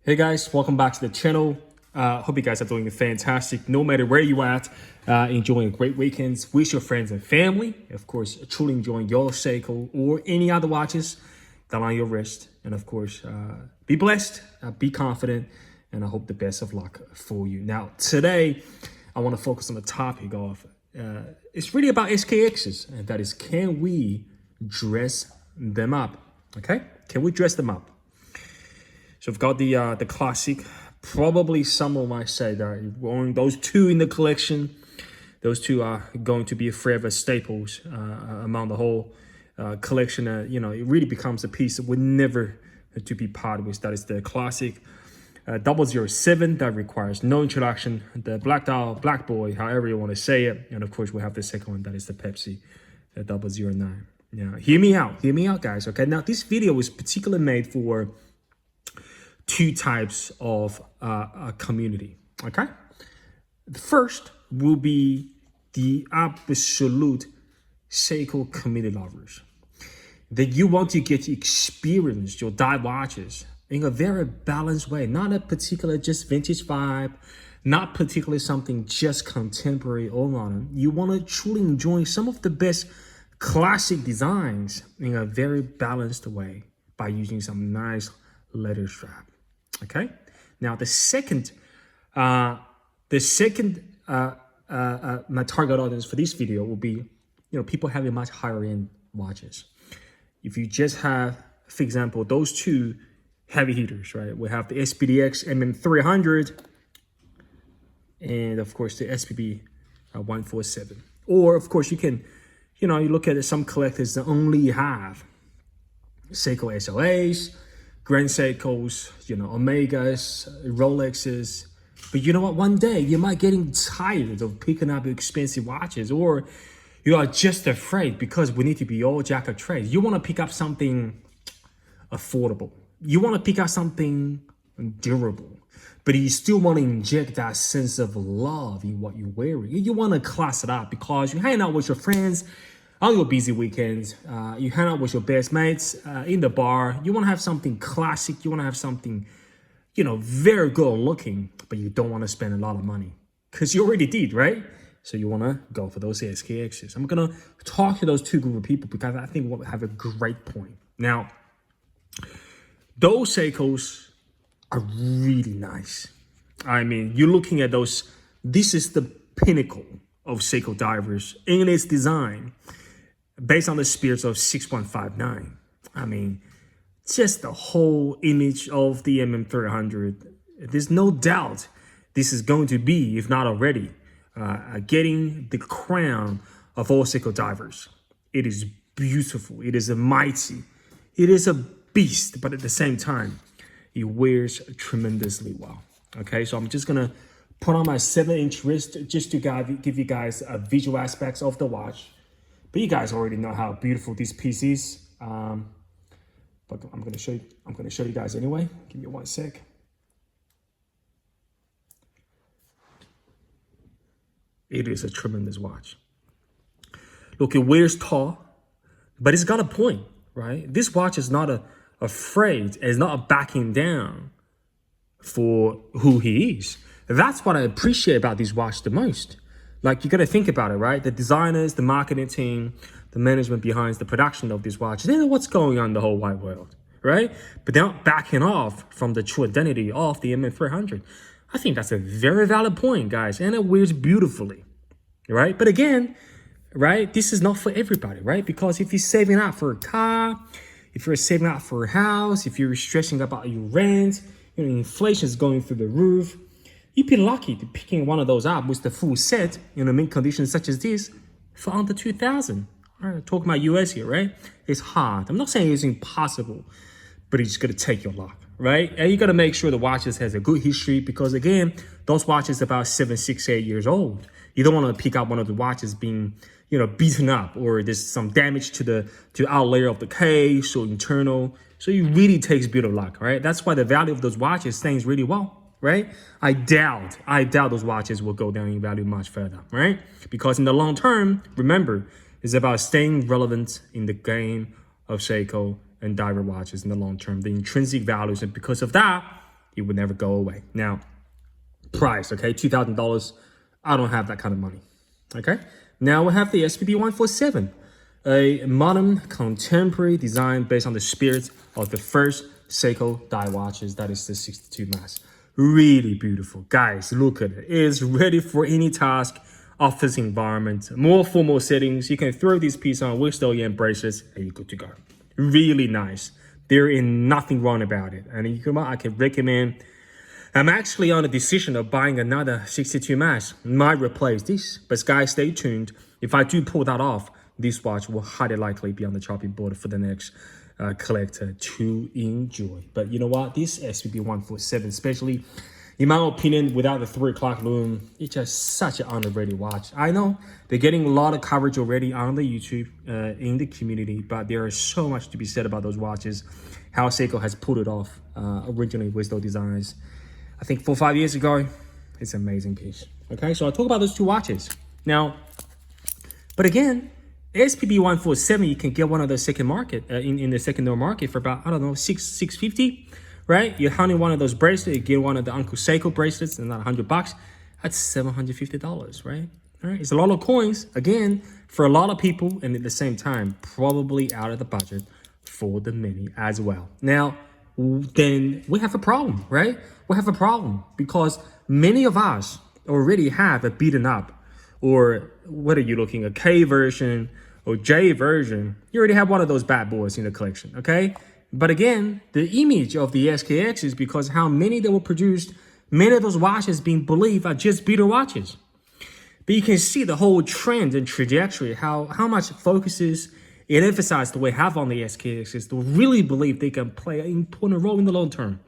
Hey guys, welcome back to the channel. Hope you guys are doing fantastic no matter where you at. Enjoying great weekends with your friends and family. Of course, truly enjoying your Seiko or any other watches that are on your wrist. And of course, be blessed, be confident, and I hope the best of luck for you. Now, today, I want to focus on the topic of, it's really about SKXs. And that is, can we dress them up? Okay, can we dress them up? So we've got the classic. Probably someone might say that those two in the collection, those two are going to be forever staples among the whole collection. It really becomes a piece that would never to be parted with. That is the classic 007 that requires no introduction. The Black Dial, Black Boy, however you want to say it. And of course, we have the second one, that is the Pepsi 009. Now, hear me out, guys. Okay, now this video is particularly made for two types of community. Okay, the first will be the absolute Seiko community lovers, that you want to get to experience your dive watches in a very balanced way, not a particular just vintage vibe, not particularly something just contemporary or modern. You want to truly enjoy some of the best classic designs in a very balanced way by using some nice leather strap. Okay, now the second my target audience for this video will be, people having much higher end watches. If you just have, for example, those two heavy hitters, right? We have the SPDX MM300 and of course the SPB 147. Or of course you can, you look at some collectors that only have Seiko SLAs, Grand Seikos, Omegas, Rolexes. But you know what? One day you might getting tired of picking up expensive watches, or you are just afraid because we need to be all jack of trades. You want to pick up something affordable. You want to pick up something durable, but you still want to inject that sense of love in what you're wearing. You want to class it up because you hang out with your friends on your busy weekends, you hang out with your best mates in the bar. You want to have something classic. You want to have something, very good looking, but you don't want to spend a lot of money because you already did, right? So you want to go for those SKXs. I'm going to talk to those two group of people because I think we'll have a great point. Now, those Seikos are really nice. I mean, you're looking at those. This is the pinnacle of Seiko divers in its design, based on the spirits of 6159. I mean, just the whole image of the MM300. There's no doubt this is going to be, if not already, getting the crown of all Seiko divers. It is beautiful. It is a mighty. It is a beast, but at the same time, it wears tremendously well. Okay, so I'm just going to put on my 7-inch wrist just to give you guys visual aspects of the watch. But you guys already know how beautiful this piece is. But I'm gonna show you guys anyway. Give me one sec. It is a tremendous watch. Look, it wears tall, but it's got a point, right? This watch is not afraid, it's not backing down for who he is. That's what I appreciate about this watch the most. Like, you got to think about it, right? The designers, the marketing team, the management behind the production of this watch, they know what's going on in the whole wide world, right? But they're not backing off from the true identity of the MM300. I think that's a very valid point, guys. And it wears beautifully, right? But again, right, this is not for everybody, right? Because if you're saving up for a car, if you're saving up for a house, if you're stressing about your rent, inflation is going through the roof, you'd be lucky to picking one of those up with the full set in a mint condition such as this for under 2,000. All right, talking about US here, right? It's hard. I'm not saying it's impossible, but it's gonna take your luck, right? And you gotta make sure the watches has a good history because again, those watches are about 7, 6, 8 years old. You don't want to pick up one of the watches being, beaten up or there's some damage to the outer layer of the case or internal. So it really takes a bit of luck, right? That's why the value of those watches stays really well. Right? I doubt those watches will go down in value much further, right? Because in the long term, remember, it's about staying relevant in the game of Seiko and diver watches in the long term, the intrinsic values. And because of that, It would never go away. Now, price, okay, $2,000. I don't have that kind of money. Okay. Now we have the SPB 147, a modern contemporary design based on the spirit of the first Seiko die watches. That is the 62 mass. Really beautiful. Guys, look at it. It's ready for any task, office environment, more formal settings. You can throw this piece on with the OEM bracelets and you're good to go. Really nice. There is nothing wrong about it. And I can recommend. I'm actually on a decision of buying another 62 mass. Might replace this, but guys, stay tuned. If I do pull that off, this watch will highly likely be on the chopping board for the next collector to enjoy. But you know what? This SPB 147, especially in my opinion, without the 3 o'clock lume, it's just such an underrated watch. I know they're getting a lot of coverage already on the YouTube in the community, but there is so much to be said about those watches. How Seiko has pulled it off originally with those designs. I think 4 or 5 years ago, it's an amazing piece. Okay, so I'll talk about those two watches. Now, but again, SPB 147, you can get one of the second market, in the secondary market for about, I don't know, $650, right? You're hunting one of those bracelets, you get one of the Uncle Seiko bracelets, and not $100, that's $750, right? All right, it's a lot of coins, again, for a lot of people, and at the same time, probably out of the budget for the many as well. Now, then we have a problem, right? We have a problem because many of us already have a beaten up, or what are you looking, a K version or J version? You already have one of those bad boys in the collection, okay? But again, the image of the SKX is because how many that were produced, many of those watches being believed are just beater watches. But you can see the whole trend and trajectory, how much focuses it emphasized the way have on the SKXs to really believe they can play an important role in the long term.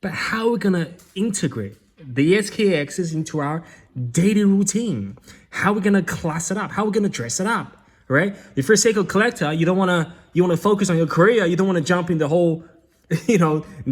But how are we going to integrate the SKXs into our daily routine? How are we going to class it up? How are we going to dress it up? Right? If you're a Seiko collector, you want to focus on your career. You don't want to jump in the whole,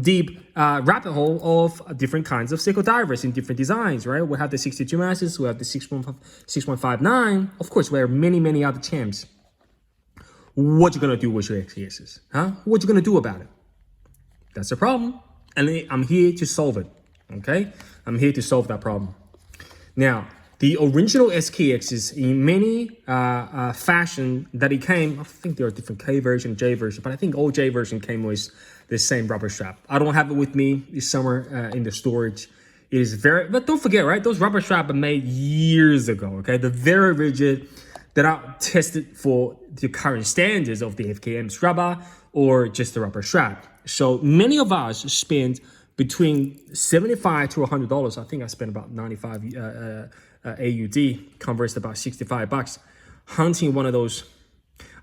deep rabbit hole of different kinds of Seiko divers in different designs, right? We have the 62 masses, we have the 6159. Of course, we have many, many other champs. What you gonna do with your SKXs? Huh? What you gonna do about it? That's a problem. And I'm here to solve it. Okay? I'm here to solve that problem. Now, the original SKXs in many fashion that it came, I think there are different K version, J version, but I think all J version came with the same rubber strap. I don't have it with me. It's somewhere in the storage. It is but don't forget, right? Those rubber straps are made years ago, okay? They're very rigid. That are tested for the current standards of the FKM's rubber or just the rubber strap. So many of us spend between $75 to $100. I think I spent about 95 AUD, converts to about $65, hunting one of those.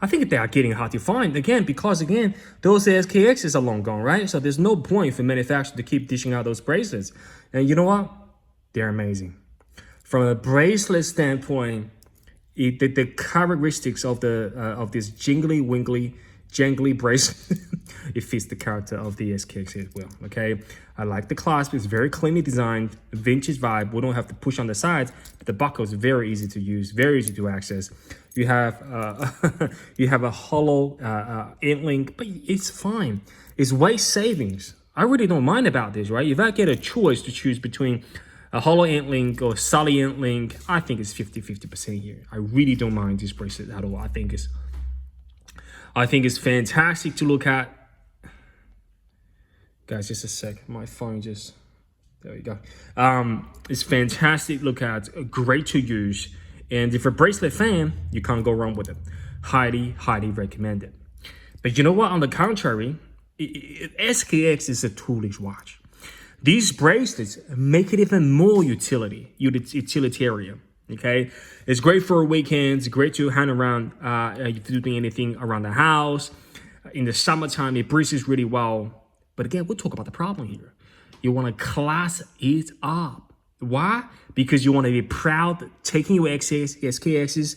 I think they are getting hard to find again because those SKXs are long gone, right? So there's no point for manufacturers to keep dishing out those bracelets. And you know what? They're amazing. From a bracelet standpoint, the characteristics of this jangly bracelet, it fits the character of the SKX as well. Okay, I like the clasp. It's very cleanly designed, vintage vibe. We don't have to push on the sides, but the buckle is very easy to use, very easy to access. You have a hollow end link, but it's fine. It's weight savings. I really don't mind about this, right? If I get a choice to choose between a hollow end link or solid end link, I think it's 50-50% here. I really don't mind this bracelet at all. I think it's fantastic to look at. Guys, just a sec. My phone just, there we go. It's fantastic to look at, great to use. And if you're a bracelet fan, you can't go wrong with it. Highly, highly recommended. But you know what? On the contrary, SKX is a toolish watch. These bracelets make it even more utilitarian, okay? It's great for weekends, great to hang around if you're doing anything around the house. In the summertime, it breezes really well. But again, we'll talk about the problem here. You want to class it up. Why? Because you want to be proud taking your SKXs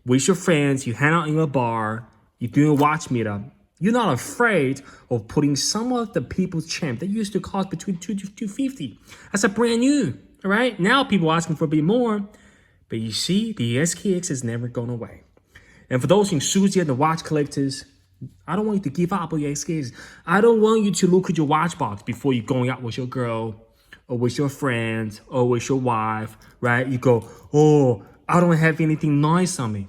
with your friends. You hang out in a bar, you're doing a watch meetup. You're not afraid of putting some of the people's champ that used to cost between $200 to $250. That's a brand new, all right? Now people are asking for a bit more, but you see, the SKX has never gone away. And for those enthusiasts and watch collectors, I don't want you to give up on your SKXs. I don't want you to look at your watch box before you're going out with your girl or with your friends or with your wife, right? You go, oh, I don't have anything nice on me.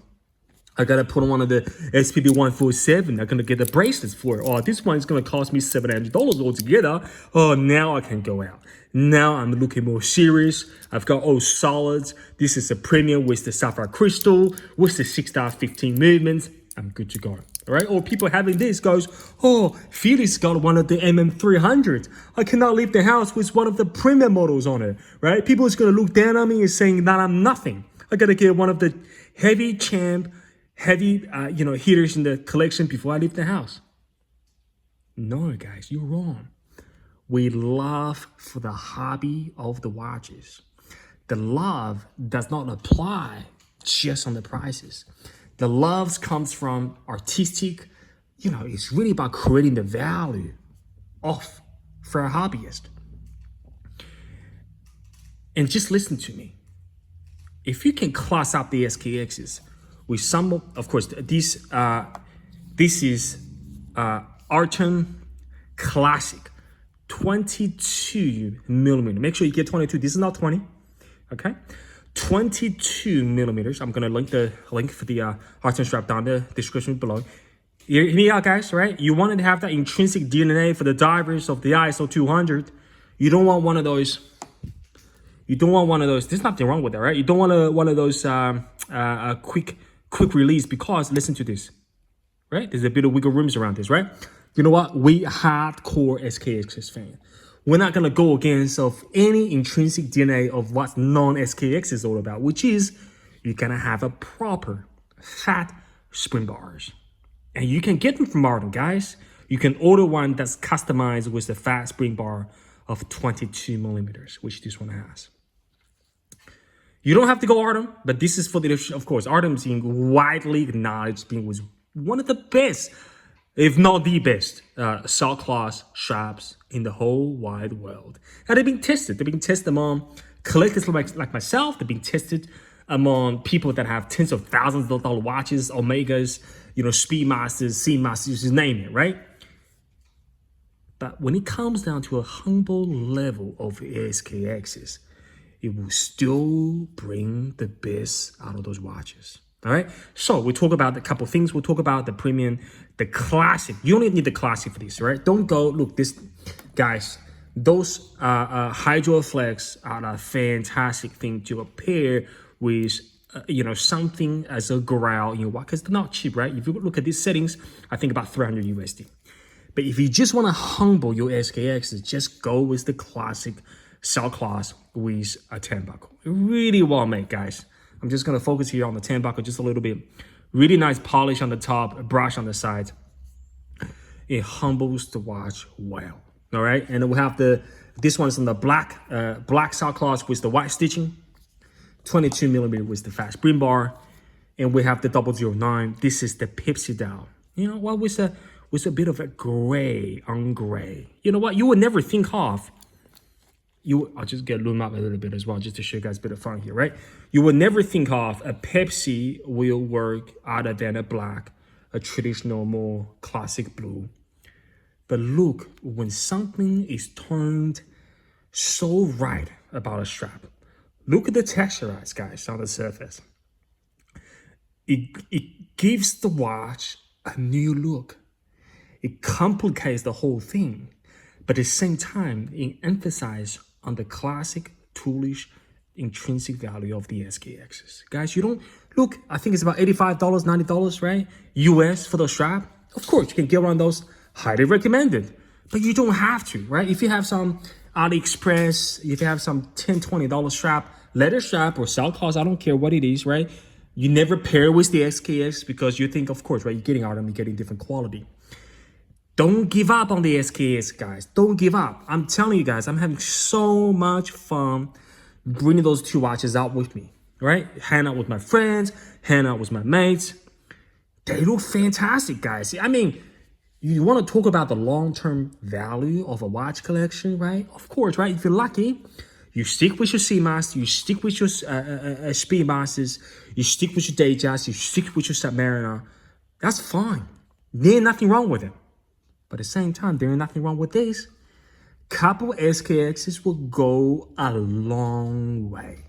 I gotta put on one of the SPB 147. I'm gonna get the bracelets for it. Oh, this one is gonna cost me $700 altogether. Oh, now I can go out. Now I'm looking more serious. I've got all solids. This is a premium with the sapphire crystal, with the 6.15 movements. I'm good to go. All right. Or people having this goes, oh, Felix got one of the MM300s. I cannot leave the house with one of the premium models on it. Right? People is gonna look down on me and saying that I'm nothing. I gotta get one of the heavy hitters in the collection before I leave the house. No, guys, you're wrong. We love for the hobby of the watches. The love does not apply just on the prices. The love comes from artistic, it's really about creating the value for a hobbyist. And just listen to me. If you can class up the SKXs with some, of course, this is Artem Classic 22 millimeter. Make sure you get 22. This is not 20. Okay, 22 millimeters. I'm gonna link the link for the Artem strap down the description below. Hear me out, guys. Right? You wanted to have that intrinsic DNA for the divers of the ISO 200. You don't want one of those. You don't want one of those. There's nothing wrong with that, right? You don't want one of those quick release, because listen to this, right? There's a bit of wiggle rooms around this, right? You know what? We hardcore SKXs fan. We're not gonna go against of any intrinsic DNA of what non-SKX is all about, which is you're gonna have a proper fat spring bars, and you can get them from Artem, guys. You can order one that's customized with the fat spring bar of 22 millimeters, which this one has. You don't have to go Artem, but this is for the, of course, Artem's being widely acknowledged, being was one of the best, if not the best, saw class straps in the whole wide world. And they've been tested. They've been tested among collectors like myself. They've been tested among people that have tens of thousands of dollar watches, Omegas, Speedmasters, Seamasters, just name it, right? But when it comes down to a humble level of SKXs, it will still bring the best out of those watches. All right. So we talk about a couple things. We'll talk about the premium, the classic. You only need the classic for this, right? Don't go look this, guys. Those Hydro Flex are a fantastic thing to pair with, something as a growl in your watch, because they're not cheap, right? If you look at these settings, I think about 300 USD. But if you just want to humble your SKXs, just go with the classic cell class with a turnbuckle. Really well made, guys. I'm just going to focus here on the turnbuckle just a little bit. Really nice polish on the top, a brush on the side. It humbles the watch well. All right. And then we have this one is on the black cell class with the white stitching. 22 millimeter with the fast spring bar. And we have the 009. This is the Pepsi dial. With a bit of a gray on gray. You know what? You would never think of. I'll just get loom up a little bit as well, just to show you guys a bit of fun here, right? You would never think of a Pepsi will work other than a black, a traditional, more classic blue. But look, when something is turned so right about a strap, look at the texturize, guys, on the surface. It gives the watch a new look. It complicates the whole thing, but at the same time, it emphasizes on the classic, toolish, intrinsic value of the SKXs. Guys, you don't, look, I think it's about $85, $90, right? US for the strap. Of course, you can get one of those, highly recommended, but you don't have to, right? If you have some AliExpress, if you have some $10, $20 strap, leather strap or cell class, I don't care what it is, right? You never pair with the SKX because you think, of course, right, you're getting Artem, you're getting different quality. Don't give up on the SKX, guys. Don't give up. I'm telling you guys, I'm having so much fun bringing those two watches out with me, right? Hang out with my friends, hang out with my mates. They look fantastic, guys. I mean, you want to talk about the long-term value of a watch collection, right? Of course, right? If you're lucky, you stick with your Seamaster, you stick with your Speedmasters, you stick with your Datejust, you stick with your Submariner. That's fine. There's nothing wrong with them. But at the same time, there's nothing wrong with this. Couple SKXs will go a long way.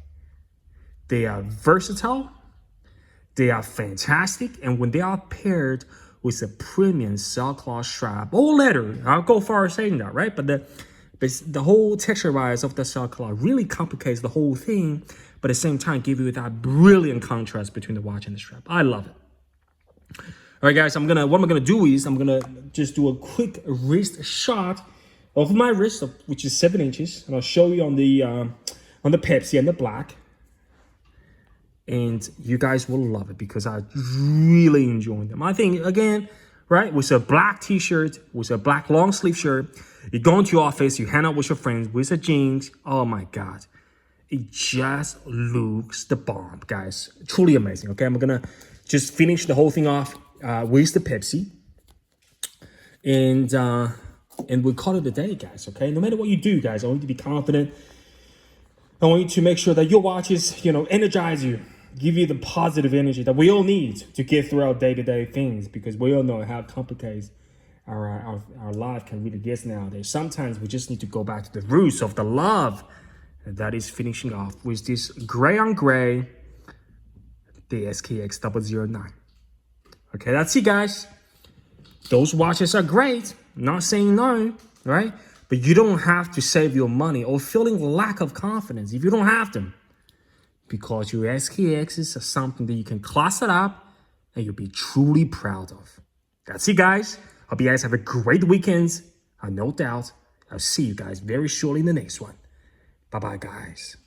They are versatile. They are fantastic. And when they are paired with a premium sailcloth strap or leather, I'll go far as saying that, right? But the whole texture-wise of the sailcloth really complicates the whole thing, but at the same time, give you that brilliant contrast between the watch and the strap. I love it. All right, guys, what I'm gonna do is I'm gonna just do a quick wrist shot of my wrist, which is 7 inches, and I'll show you on the Pepsi and the black. And you guys will love it because I really enjoy them. I think, again, right, with a black t-shirt, with a black long sleeve shirt, you go into your office, you hang out with your friends with a jeans. Oh my God. It just looks the bomb, guys. Truly amazing. Okay, I'm gonna just finish the whole thing off with the Pepsi. And we'll call it a day, guys, okay? No matter what you do, guys, I want you to be confident. I want you to make sure that your watches, energize you, give you the positive energy that we all need to get through our day-to-day things, because we all know how complicated our life can really get nowadays. Sometimes we just need to go back to the roots of the love. And that is finishing off with this gray on gray, the SKX 009. Okay, that's it, guys. Those watches are great. I'm not saying no, right? But you don't have to save your money or feeling lack of confidence if you don't have them. Because your SKXs are something that you can class it up and you'll be truly proud of. That's it, guys. Hope you guys have a great weekend. No doubt. I'll see you guys very shortly in the next one. Bye-bye, guys.